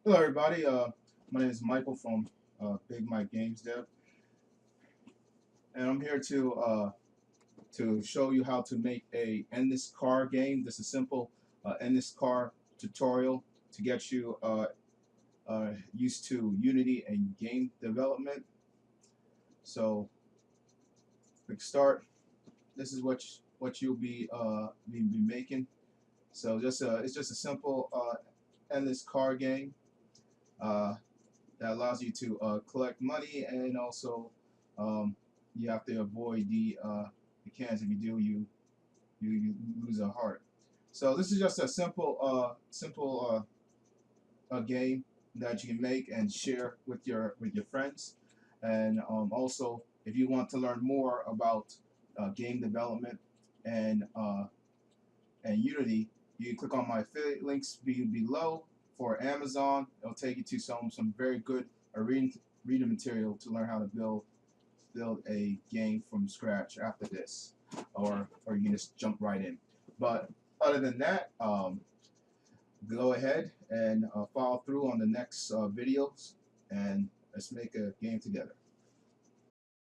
Hello, everybody. My name is Michael from Big Mike Games Dev, and I'm here to show you how to make a endless car game. This is a simple endless car tutorial to get you used to Unity and game development. So, quick start. This is what you'll be making. So, it's just a simple endless car game. Uh, that allows you to collect money, and also um, you have to avoid the cans. If you do, you lose a heart. So this is just a simple game that you can make and share with your friends. And also, if you want to learn more about game development and Unity, you can click on my affiliate links below for Amazon. It'll take you to some very good reading material to learn how to build a game from scratch after this, or you can just jump right in. But other than that, go ahead and follow through on the next videos, and let's make a game together.